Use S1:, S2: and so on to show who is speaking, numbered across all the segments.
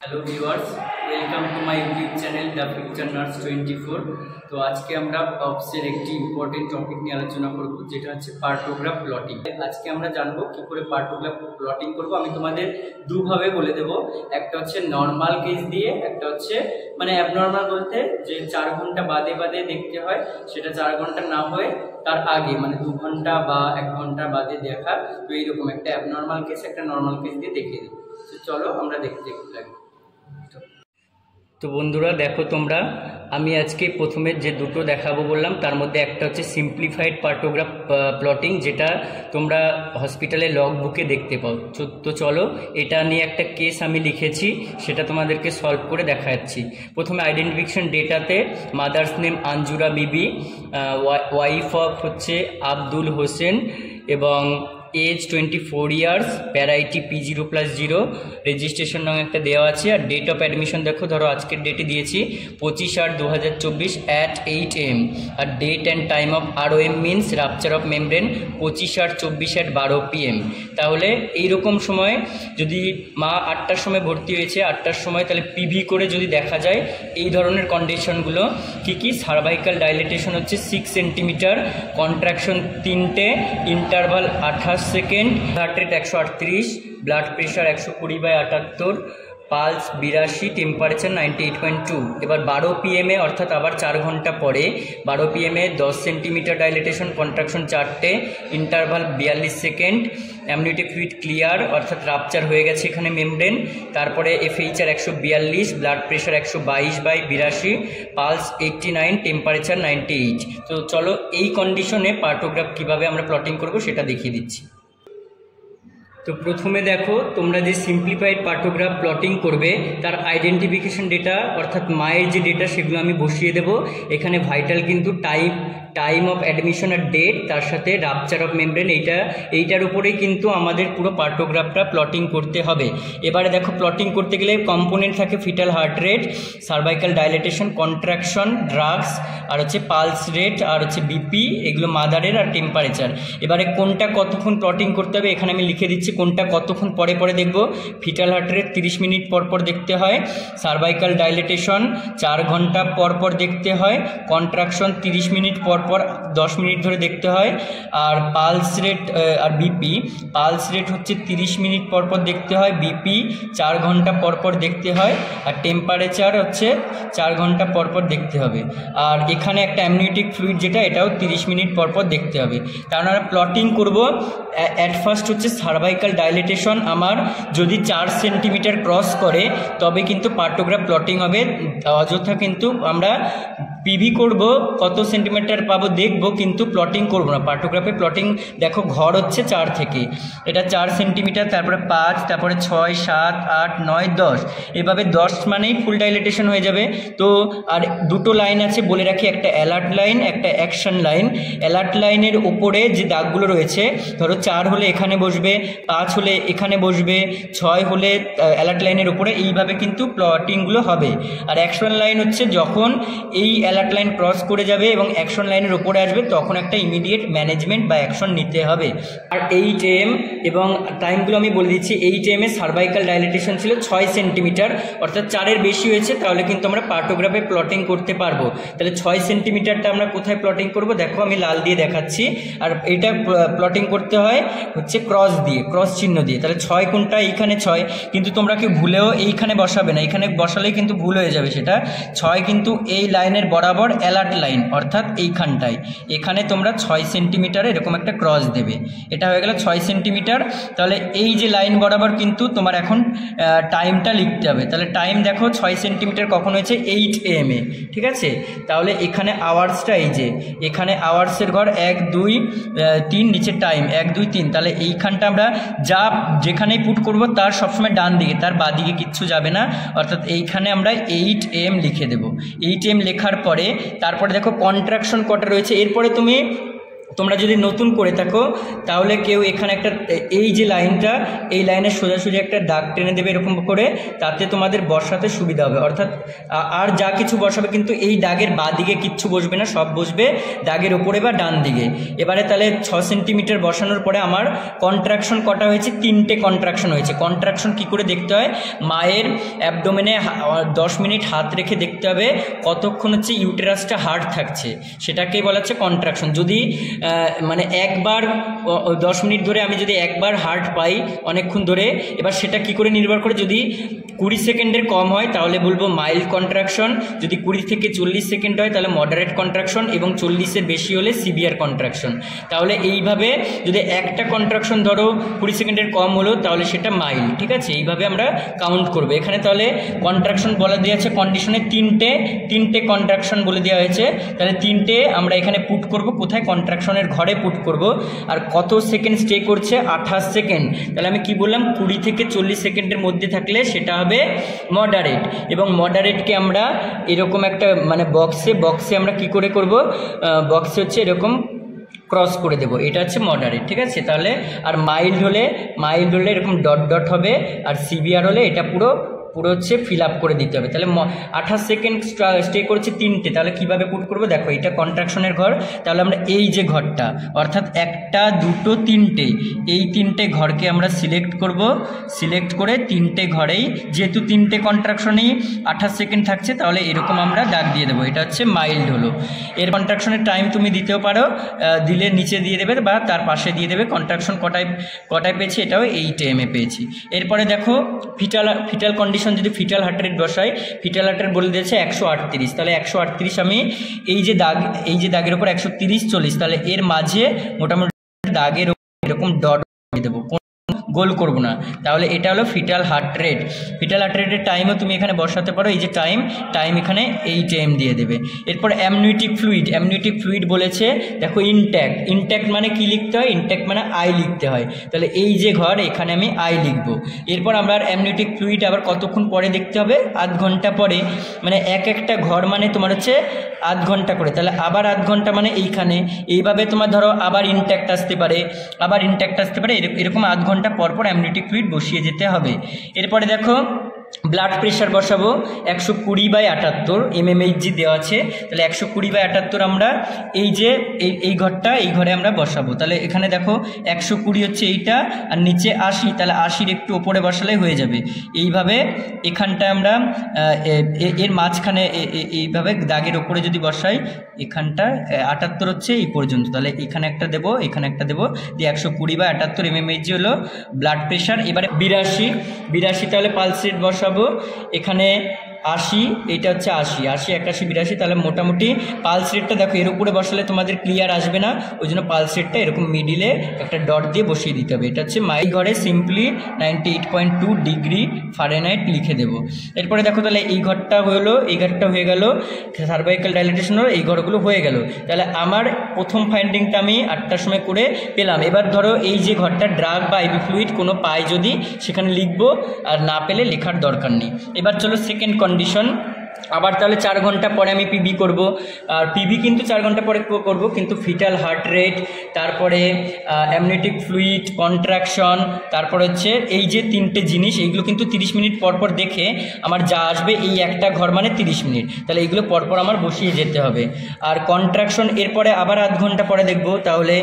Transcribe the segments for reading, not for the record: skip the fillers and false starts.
S1: Hello viewers, welcome to my YouTube channel the future nurse 24। তো আজকে আমরা অপসের একটি ইম্পর্টেন্ট টপিক নিয়ে আলোচনা করব, যেটা হচ্ছে পার্টোগ্রাফ প্লটিং। আজকে আমরা জানবো কি করে পার্টোগ্রাফ প্লটিং করব। আমি তোমাদের দুভাবে বলে দেব, একটা হচ্ছে নর্মাল কেস দিয়ে, একটা হচ্ছে মানে অ্যাবনর্মাল বলতে যে 4 ঘন্টা বাদে বাদে দেখতে হয়, সেটা 4 ঘন্টা না হয়ে তার আগে মানে 2 ঘন্টা বা 1 ঘন্টা বাদে দেখা। তো এইরকম একটা অ্যাবনর্মাল কেস, একটা নর্মাল কেস দিয়ে দেখিয়ে দেবো। তো চলো আমরা দেখতে লাগি। তো বন্ধুরা দেখো, তোমরা আমি আজকে প্রথমে যে দুটো দেখাবো বললাম, তার মধ্যে একটা হচ্ছে সিম্পলিফাইড পার্টোগ্রাফ প্লটিং, যেটা তোমরা হসপিটালে লগ বুকে দেখতে পাও। তো চলো, এটা নিয়ে একটা কেস আমি লিখেছি, সেটা তোমাদেরকে সলভ করে দেখাচ্ছি। প্রথমে আইডেন্টিফিকেশন ডেটাতে mother's name আঞ্জুরা Bibi, wife of হচ্ছে আব্দুল হোসেন এবং এজ 24 ইয়ার্স, প্যারাইটি P0+0, রেজিস্ট্রেশন নাম একটা দেওয়া আছে। আর ডেট অফ অ্যাডমিশন দেখো, ধরো আজকের ডেটে দিয়েছি 25/8/2024 at 8 AM। আর date and time of ROM means rupture of membrane 25/8/24 at 12 PM। তাহলে এইরকম সময় যদি মা 8টার সময় ভর্তি হয়েছে, 8টার সময়, তাহলে পিভি করে যদি দেখা যায় এই ধরনের কন্ডিশনগুলো কি সার্ভাইকাল ডাইলেটেশন হচ্ছে 6 সেন্টিমিটার, কন্ট্রাকশন 3টে, interval 28 second, heart rate 138, blood pressure 120/78, pulse 82, temperature 98.2। এবার 12 PM অর্থাৎ আবার 4 ঘন্টা পরে 12 PM 10 সেন্টিমিটার ডাইলেটেশন, কন্ট্রাকশন 4টে, interval 42 second, amniotic fluid clear অর্থাৎ রাপচার হয়ে গেছে এখানে মেমব্রেন। তারপরে FHR 142, blood pressure 122/82, pulse 89, temperature 98। তো চলো এই কন্ডিশনে পার্টোগ্রাফ কিভাবে আমরা প্লটিং করব সেটা দেখিয়ে দিচ্ছি। তো প্রথমে দেখো, তোমরা যে সিম্পলিফাইড পার্টোগ্রাফ প্লটিং করবে তার আইডেন্টিফিকেশন ডেটা অর্থাৎ মায়ের যে ডেটা সেগুলো আমি বসিয়ে দেব এখানে। ভাইটাল কিন্তু টাইম অফ অ্যাডমিশন আর ডেট, তার সাথে রাপচার অফ মেমব্রেন, এইটার উপরেই কিন্তু আমাদের পুরো পার্টোগ্রাফটা প্লটিং করতে হবে। এবারে দেখো, প্লটিং করতে গেলে কম্পোনেন্ট থাকে fetal heart rate, cervical dilatation, contraction, drugs, আর হচ্ছে পালস রেট, আর হচ্ছে বিপি, এগুলো মাদারের, আর টেম্পারেচার। এবারে কোনটা কতক্ষণ প্লটিং করতে হবে এখানে আমি লিখে দিচ্ছি, কোনটা কতক্ষণ পরে পরে দেখব। ফিটাল হার্ট রেট 30 মিনিট পর পর দেখতে হয়, সার্ভাইকাল ডাইলেটেশন 4 ঘন্টা পর পর দেখতে হয়, কন্ট্রাকশন 30 মিনিট পর পর 10 মিনিট ধরে দেখতে হয়, আর পালস রেট আর বিপি, পালস রেট হচ্ছে 30 মিনিট পর পর দেখতে হয়, বিপি 4 ঘন্টা পর পর দেখতে হয়, আর টেম্পারেচার হচ্ছে 4 ঘন্টা পর পর দেখতে হবে। আর এখানে একটা অ্যামনিওটিক ফ্লুইড যেটা, এটাও 30 মিনিট পর পর দেখতে হবে। কারণ আমরা প্লটিং করব, অ্যাট ফার্স্ট হচ্ছে সার্ভাইকাল ডাইলেটেশন আমার যদি 4 সেন্টিমিটার ক্রস করে তবে কিন্তু পার্টোগ্রাফ প্লটিং হবে। অযথা কিন্তু আমরা পিভি করব, কত সেন্টিমিটার পাবো দেখবো, কিন্তু প্লটিং করব না। পার্টোগ্রাফে প্লটিং দেখো, ঘর হচ্ছে 4 থেকে, এটা 4 সেন্টিমিটার, তারপরে 5, তারপরে 6, 7, 8, 9, 10, এভাবে 10 মানেই ফুল ডাইলেটেশন হয়ে যাবে। তো আর দুটো লাইন আছে বলে রাখি, একটা অ্যালার্ট লাইন, একটা অ্যাকশন লাইন। অ্যালার্ট লাইনের উপরে যে দাগগুলো রয়েছে, ধরো 4 হলে এখানে বসবে, 5 হলে এখানে বসবে, 6 হলে অ্যালার্ট লাইনের উপরে, এইভাবে কিন্তু প্লটিংগুলো হবে। আর অ্যাকশন লাইন হচ্ছে যখন এই অ্যালার্ট লাইন ক্রস করে যাবে এবং অ্যাকশন লাইনের উপরে আসবে, তখন একটা ইমিডিয়েট ম্যানেজমেন্ট বা অ্যাকশন নিতে হবে। আর 8 AM এবং টাইমগুলো আমি বলে দিচ্ছি। 8 AM সার্ভাইকাল ডাইলেটেশন ছিল 6 সেন্টিমিটার, অর্থাৎ 4-এর বেশি হয়েছে, তাহলে কিন্তু আমরা পার্টোগ্রাফে প্লটিং করতে পারবো। তাহলে 6 সেন্টিমিটারটা আমরা কোথায় প্লটিং করব দেখো, আমি লাল দিয়ে দেখাচ্ছি। আর এটা প্লটিং করতে হয় হচ্ছে ক্রস দিয়ে, ক্রস চিহ্ন দিয়ে। তাহলে 6 কোনটা, এইখানে 6, কিন্তু তোমরা কি ভুলেও এইখানে বসাবে না, এখানে বসালেই কিন্তু ভুল হয়ে যাবে সেটা। 6 কিন্তু এই লাইনের বরাবর অ্যালার্ট লাইন, অর্থাৎ এইখানটায়, এখানে তোমরা 6 সেন্টিমিটার এরকম একটা ক্রস দেবে। এটা হয়ে গেল 6 সেন্টিমিটার। তাহলে এই যে লাইন বরাবর কিন্তু তোমার এখন টাইমটা লিখতে হবে। তাহলে টাইম দেখো 6 সেন্টিমিটার কখন হয়েছে, 8 AM, ঠিক আছে। তাহলে এখানে আওয়ার্সটা, এই যে এখানে আওয়ার্সের ঘর 1 2 3, নিচে টাইম 1 2 3। তাহলে এইখানটা আমরা যেখানেই পুট করব তার সবসময় ডান দিকে, তার বাঁ দিকে কিচ্ছু যাবে না, অর্থাৎ এইখানে আমরা 8 AM লিখে দেব। 8 AM লেখার পরে তারপরে দেখো কন্ট্রাকশন কটা রয়েছে, এরপরে তুমি তোমরা যদি নতুন করে থাকো তাহলে কেউ এখানে একটা এই যে লাইনটা, এই লাইনের সোজাসুজি একটা দাগ টেনে দেবে এরকম করে, তাতে তোমাদের বসাতে সুবিধা হবে। অর্থাৎ আর যা কিছু বসাবে কিন্তু এই দাগের বাঁ দিকে কিচ্ছু বসবে না, সব বসবে দাগের ওপরে বা ডান দিকে। এবারে তাহলে 6 সেন্টিমিটার বসানোর পরে আমার কন্ট্রাকশন কটা হয়েছে? 3টে কন্ট্রাকশন হয়েছে। কন্ট্রাকশন কি করে দেখতে হয়? মায়ের অ্যাবডোমেনে 10 মিনিট হাত রেখে দেখতে হবে কতক্ষণ হচ্ছে ইউটেরাসটা হার্ড থাকছে, সেটাকেই বলা হচ্ছে কন্ট্রাকশন। যদি মানে একবার 10 মিনিট ধরে আমি যদি একবার হার্ট পাই অনেকক্ষণ ধরে, এবার সেটা কি করে নির্ভর করে? যদি 20 সেকেন্ডের কম হয় তাহলে বলবো মাইল্ড কন্ট্রাকশন, যদি 20 থেকে 40 সেকেন্ড হয় তাহলে মডারেট কন্ট্রাকশন, এবং 40-এর বেশি হলে সিভিয়ার কন্ট্রাকশন। তাহলে এইভাবে যদি একটা কন্ট্রাকশন ধরো 20 সেকেন্ডের কম হলো তাহলে সেটা মাইল্ড, ঠিক আছে? এইভাবে আমরা কাউন্ট করবো। এখানে তাহলে কন্ট্রাকশন বলে দেওয়া আছে কন্ডিশনে তিনটে কন্ট্রাকশন বলে দেওয়া হয়েছে। তাহলে 3টে আমরা এখানে পুট করব, কোথায়? কন্ট্রাকশনের ঘরে পুট করব। আর কত সেকেন্ড স্টে করছে? 28 সেকেন্ড। তাহলে আমি কি বললাম? 20 থেকে 40 সেকেন্ডের মধ্যে থাকলে সেটা হবে মডারেট। এবং মডারেটকে আমরা এরকম একটা মানে বক্সে আমরা কি করে করব? বক্সে হচ্ছে এরকম ক্রস করে দেবো, এটা হচ্ছে মডারেট, ঠিক আছে? তাহলে আর মাইল্ড হলে এরকম ডট ডট হবে, আর সিভিয়ার হলে এটা পুরো হচ্ছে ফিল আপ করে দিতে হবে। তাহলে 28 সেকেন্ড স্টে করেছে 3টে, তাহলে কিভাবে পুট করবো? দেখো এটা কন্ট্রাকশনের ঘর, তাহলে আমরা এই যে ঘরটা অর্থাৎ 1, 2, 3টে, এই 3টে ঘরকে আমরা সিলেক্ট করব। সিলেক্ট করে 3টে ঘরেই যেহেতু 3টে কন্ট্রাকশনেই 28 সেকেন্ড থাকছে, তাহলে এরকম আমরা দাগ দিয়ে দেবো। এটা হচ্ছে মাইল্ড হলো। এর কন্ট্রাকশনের টাইম তুমি দিতেও পারো, দিলে নিচে দিয়ে দেবে বা তার পাশে দিয়ে দেবে। কন্ট্রাকশন কটায় পেয়েছি? এটাও 8 AM বসে। এরপরে দেখো ফিটাল কন্ডিশন, যদি ফিটাল হার্ট রেট বসাই, ফিটাল হার্ট রেট বলে দিয়েছে 138। তাহলে 138 আমি এই যে দাগের উপর 130, 40, তাহলে এর মাঝে মোটামুটি দাগের এরকম ডট দেবো, গোল করব না। তাহলে এটা হলো fetal heart rate. Fetal heart রেটের টাইমও তুমি এখানে বসাতে পারো, এই যে টাইম এখানে 8 AM দিয়ে দেবে। এরপর অ্যামনিওটিক ফ্লুইড বলেছে, দেখো ইনট্যাক্ট মানে কি লিখতে হয়? ইনট্যাক্ট মানে আই লিখতে হয়। তাহলে এই যে ঘর, এখানে আমি আই লিখবো। এরপর আমরা অ্যামনিওটিক ফ্লুইড আবার কতক্ষণ পরে দেখতে হবে? আধ ঘন্টা পরে। মানে একটা ঘর মানে তোমার হচ্ছে আধ ঘন্টা করে, তাহলে আবার আধ ঘন্টা মানে এইখানে। এইভাবে তোমার ধরো আবার ইনট্যাক্ট আসতে পারে, এরকম আধ ঘন্টা পরপর অ্যামনিওটিক ফ্লুইড বসিয়ে যেতে হবে। এরপরে দেখো ব্লাড প্রেশার বসাবো 120/78 mmHg দেওয়া আছে। তাহলে 120/78 আমরা এই যে এই ঘরে আমরা বসাবো। তাহলে এখানে দেখো 120 হচ্ছে এইটা, আর নিচে 80, তাহলে 80-র একটু ওপরে বসালে হয়ে যাবে। এইভাবে এখানটায় আমরা এর মাঝখানে এইভাবে দাগের ওপরে যদি বসাই, এখানটা 78 হচ্ছে এই পর্যন্ত, তাহলে এখানে একটা দেবো, এখানে একটা দেবো, দিয়ে 120/78 mmHg হলো ব্লাড প্রেশার। এবারে 82, তাহলে পালস রেট বসাবো। এখানে 80, এইটা হচ্ছে 80, 81, 82, তাহলে মোটামুটি পালস রেটটা দেখো এর উপরে বসালে তোমাদের ক্লিয়ার আসবে না, ওই জন্য পালস রেটটা এরকম মিডিলে একটা ডট দিয়ে বসিয়ে দিতে হবে। এটা হচ্ছে মাই ঘরে সিম্পলি 98.2 ডিগ্রি ফারেনহাইট লিখে দেবো। এরপরে দেখো তাহলে এই ঘরটা হয়ে গেল সার্ভাইকাল ডাইলেটেশন হলো, এই ঘরগুলো হয়ে গেল। তাহলে আমার প্রথম ফাইন্ডিংটা আমি 8টার সময় করে পেলাম। এবার ধরো এই যে ঘরটা ড্রাগ বা আইভি ফ্লুইড কোনো পাই যদি, সেখানে লিখবো, আর না পেলে লেখার দরকার নেই। এবার চলো সেকেন্ড কন্ডিশন। আবার তাহলে 4 ঘন্টা পরে আমি পিবি করব, আর পিবি কিন্তু 4 ঘন্টা পরে করব, কিন্তু ফিটাল হার্ট রেট, তারপরে অ্যামনিওটিক ফ্লুইড, কন্ট্রাকশন, তারপর হচ্ছে এই যে 3টে জিনিস, এইগুলো কিন্তু 30 মিনিট পরপর দেখে আমার যা আসবে, এই একটা ঘর মানে 30 মিনিট, তাহলে এইগুলো পরপর আমার বসিয়ে যেতে হবে। আর কন্ট্রাকশন এরপরে আবার আধ ঘন্টা পরে দেখব, তাহলে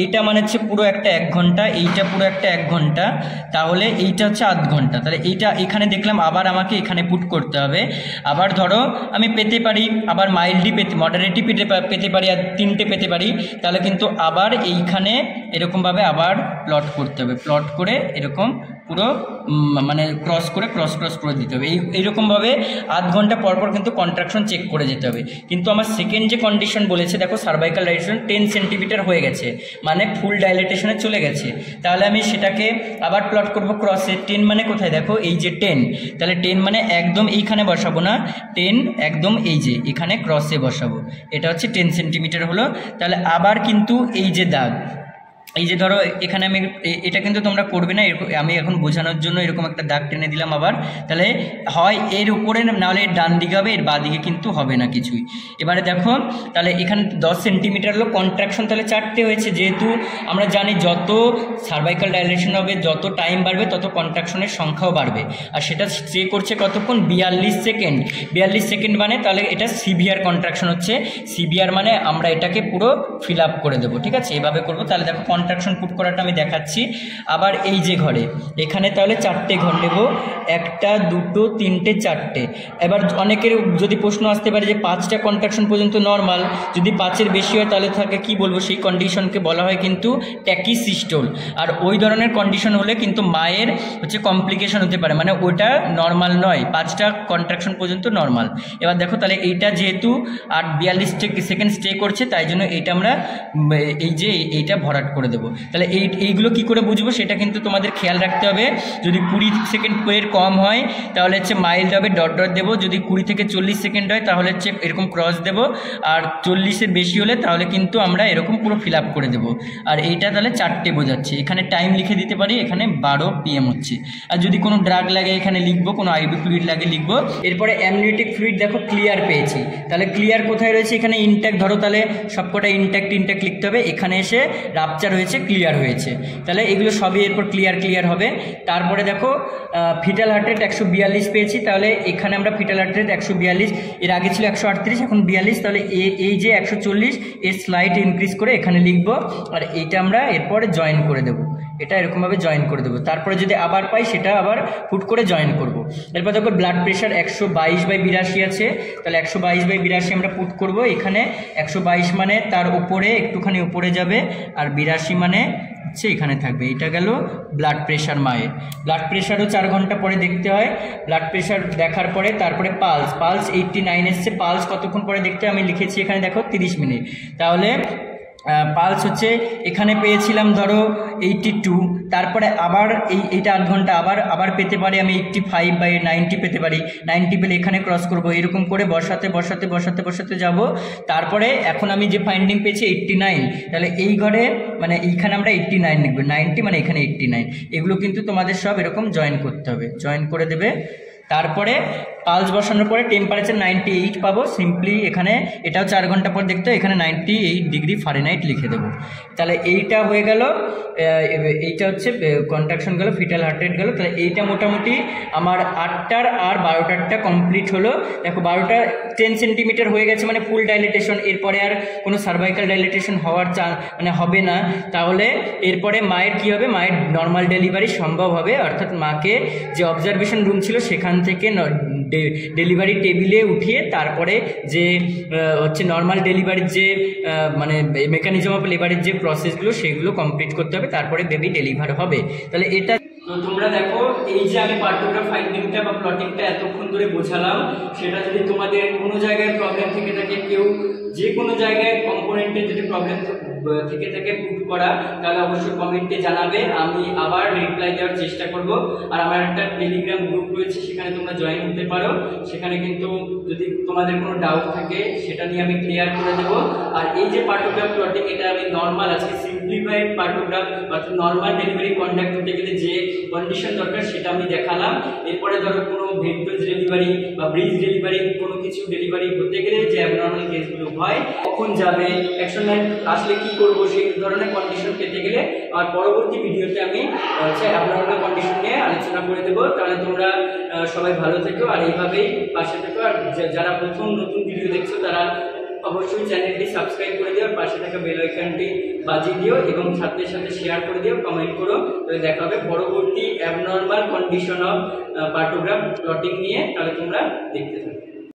S1: এইটা মানে হচ্ছে পুরো একটা 1 ঘন্টা, এইটা পুরো একটা 1 ঘন্টা, তাহলে এইটা হচ্ছে আধ ঘন্টা। তাহলে এইটা এখানে দেখলাম, আবার আমাকে এখানে পুট করতে হবে। আবার ধরো আমি পেতে পারি, আবার মাইল্ডলি মডারেটলি পেতে পারি, আর 3টে পেতে পারি, তাহলে কিন্তু আবার এইখানে এরকমভাবে আবার প্লট করতে হবে। প্লট করে এরকম পুরো মানে ক্রস করে দিতে হবে। এইরকমভাবে আধ ঘন্টা পরপর কিন্তু কন্ট্রাকশন চেক করে যেতে হবে। কিন্তু আমার সেকেন্ড যে কন্ডিশন বলেছে, দেখো সার্ভাইকাল ডাইলেটেশন 10 সেন্টিমিটার হয়ে গেছে, মানে ফুল ডাইলেটেশনে চলে গেছে, তাহলে আমি সেটাকে আবার প্লট করব ক্রসে। 10 মানে কোথায়? দেখো এই যে 10, তাহলে 10 মানে একদম এইখানে বসাবো না, 10 একদম এই যে এখানে ক্রসে বসাবো। এটা হচ্ছে 10 সেন্টিমিটার হলো। তাহলে আবার কিন্তু এই যে দাগ, এই যে ধরো এখানে আমি এটা কিন্তু তোমরা করবে না, আমি এখন বোঝানোর জন্য এরকম একটা দাগ টেনে দিলাম আবার, তাহলে হয় এর উপরে নাহলে এর ডান দিকে হবে, এর বাঁ দিকে কিন্তু হবে না কিছুই। এবারে দেখো তাহলে এখানে 10 সেন্টিমিটার হলো কন্ট্রাকশন, তাহলে 4টে হয়েছে, যেহেতু আমরা জানি যত সার্ভাইকাল ডাইলেশন হবে যত টাইম বাড়বে তত কন্ট্রাকশনের সংখ্যাও বাড়বে, আর সেটা স্টে করছে কতক্ষণ 42 সেকেন্ড। 42 সেকেন্ড মানে তাহলে এটা সিভিয়ার কন্ট্রাকশন হচ্ছে, সিভিয়ার মানে আমরা এটাকে পুরো ফিল আপ করে দেবো, ঠিক আছে, এভাবে করবো। তাহলে দেখো কন্ট্রাকশন পুট করাটা আমি দেখাচ্ছি। আবার এই যে ঘরে এখানে তাহলে 4টে ঘর নেব, 1টা 2টো 3টে 4টে। এবার অনেকের যদি প্রশ্ন আসতে পারে যে 5টা কন্ট্রাকশন পর্যন্ত নর্মাল, যদি 5-এর বেশি হয় তাহলে থাকে কি বলবো, সেই কন্ডিশনকে বলা হয় কিন্তু ট্যাকিসিস্টোল। আর ওই ধরনের কন্ডিশন হলে কিন্তু মায়ের হচ্ছে কমপ্লিকেশন হতে পারে, মানে ওইটা নর্মাল নয়, 5টা কন্ট্রাকশন পর্যন্ত নর্মাল। এবার দেখো তাহলে এইটা যেহেতু আর 42 সেকেন্ড স্টে করছে, তাই জন্য এইটা আমরা এই যে এইটা ভরাট করে দেবো। তাহলে এইগুলো কি করে বুঝবো সেটা কিন্তু তোমাদের খেয়াল রাখতে হবে। যদি 20 সেকেন্ড এর কম হয় তাহলে হচ্ছে মাইল্ড হবে, ডট ডট দেবো। যদি 20 থেকে 40 সেকেন্ড হয় তাহলে হচ্ছে এরকম ক্রস দেবো, আর 40-এর বেশি হলে তাহলে কিন্তু আমরা এরকম পুরো ফিল আপ করে দেবো। আর এইটা তাহলে 4টে বোঝাচ্ছে, এখানে টাইম লিখে দিতে পারি, এখানে 12 PM হচ্ছে। আর যদি কোনো ড্রাগ লাগে এখানে লিখবো, কোনো আইভি ফ্লুইড লাগে লিখবো। এরপরে অ্যামনিওটিক ফ্লুইড দেখো ক্লিয়ার পেয়েছি, তাহলে ক্লিয়ার কোথায় রয়েছে, এখানে ইনট্যাক্ট, ধরো তাহলে সবকটা ইনট্যাক্ট লিখতে হবে, এখানে এসে রাপচার হয়েছে ক্লিয়ার হয়েছে, তাহলে এগুলো সবই এরপর ক্লিয়ার হবে। তারপরে দেখো ফিটাল হার্ট রেট 142 পেয়েছি, তাহলে এখানে আমরা ফিটাল হার্ট রেট 142, এর আগে ছিল 138, এখন 42, তাহলে এই যে 140 এর স্লাইড ইনক্রিজ করে এখানে লিখবো, আর এইটা আমরা এরপরে জয়েন করে দেবো, এটা এরকমভাবে জয়েন করে দেবো। তারপরে যদি আবার পাই সেটা আবার ফুট করে জয়েন করব। এরপর দেখো ব্লাড প্রেশার 122/82 আছে, তাহলে 122/82 আমরা পুট করব। এখানে 122 মানে তার উপরে একটুখানি উপরে যাবে, আর 82 মানে হচ্ছে এখানে থাকবে। এটা গেল ব্লাড প্রেশার মায়ের। ব্লাড প্রেশারও 4 ঘন্টা পরে দেখতে হয়। ব্লাড প্রেশার দেখার পরে তারপরে পালস 89 এসছে, পালস কতক্ষণ পরে দেখতে হয় আমি লিখেছি এখানে দেখো 30 মিনিট। তাহলে পালস হচ্ছে এখানে পেয়েছিলাম ধরো 82, তারপরে আবার এইটা 8 ঘন্টা আবার পেতে পারি আমি 85/90 পেতে পারি। 90 পেলে এখানে ক্রস করব, এরকম করে বসাতে যাব। তারপরে এখন আমি যে ফাইন্ডিং পেয়েছি 89, তাহলে এই ঘরে মানে এইখানে আমরা 89 লিখব, 90 মানে এখানে 89। এগুলো কিন্তু তোমাদের সব এরকম জয়েন করতে হবে, জয়েন করে দেবে। তারপরে পালস বসানোর পরে টেম্পারেচার 98 পাবো, সিম্পলি এখানে এটাও 4 ঘন্টা পর দেখতে, এখানে 98 ডিগ্রি ফারেনহাইট লিখে দেবো। তাহলে এইটা হয়ে গেল, এইটা হচ্ছে কন্ট্রাকশন গেল, ফিটাল হার্ট রেট গেল। তাহলে এইটা মোটামুটি আমার 8টার আর 12টারটা কমপ্লিট হলো। দেখো 12টা 10 সেন্টিমিটার হয়ে গেছে মানে ফুল ডাইলেটেশন, এরপরে আর কোনো সার্ভাইকাল ডাইলেটেশন হওয়ার মানে হবে না। তাহলে এরপরে মায়ের কি হবে, মায়ের নর্মাল ডেলিভারি সম্ভব হবে, অর্থাৎ মাকে যে অবজারভেশন রুম ছিল সেখান থেকে ডেলিভারি টেবিলে উঠিয়ে তারপরে যে হচ্ছে নর্মাল ডেলিভারির যে মানে মেকানিজম অফ লেবারের যে প্রসেসগুলো সেগুলো কমপ্লিট করতে হবে, তারপরে বেবি ডেলিভার হবে। তাহলে এটা তো তোমরা দেখো এই যে আমি পার্টোগ্রাফ ফাইন্ডিংটা বা প্লটিংটা এতক্ষণ ধরে বোঝালাম, সেটা যদি তোমাদের কোনো জায়গায় প্রবলেম থেকে থাকে, কেউ যে কোনো জায়গায় কম্পোনেন্টে যদি প্রবলেম থেকে থাকে পুট করা, তাহলে অবশ্যই কমেন্টে জানাবে, আমি আবার রিপ্লাই দেওয়ার চেষ্টা করব। আর আমার একটা টেলিগ্রাম গ্রুপ রয়েছে, সেখানে তোমরা জয়েন হতে পারো, সেখানে কিন্তু যদি তোমাদের কোনো ডাউট থাকে সেটা নিয়ে আমি ক্লিয়ার করে দেবো। আর এই যে পার্টোগ্রাফ প্লটিং, এটা আমি নর্মাল আজকে সিম্পলিফাইড পার্টোগ্রাফ অর্থাৎ নর্মাল ডেলিভারি কন্ডাক্ট হতে গেলে যে কন্ডিশন দরকার সেটা আমি দেখালাম। এরপরে ধরো কোনো ভেন্ট্রাল ডেলিভারি বা ব্রিজ ডেলিভারি, কোনো কিছু ডেলিভারি হতে গেলে যে অ্যাবনর্মাল কেসগুলো হয়, কখন যাবে, অ্যাকশন লাইন আসলে কি করবো, সেই ধরনের কন্ডিশন পেতে গেলে আর পরবর্তী ভিডিওতে আমি হচ্ছে অ্যাবনর্মাল কন্ডিশন নিয়ে আলোচনা করে দেবো। তাহলে তোমরা সবাই ভালো থেকো আর এইভাবেই পাশে থেকো। আর যারা প্রথম নতুন ভিডিও দেখছো তারা অবশ্যই চ্যানেলটি সাবস্ক্রাইব করে দিও, আর পাশে থাকা বেল আইকনটি বাজিয়ে দিও এবং সাথে সাথে শেয়ার করে দিও, কমেন্ট করো। তাহলে দেখা হবে পরবর্তী অ্যাবনর্মাল কন্ডিশন অফ পার্টোগ্রাফ প্লটিং নিয়ে, তাহলে তোমরা দেখতে থাকো।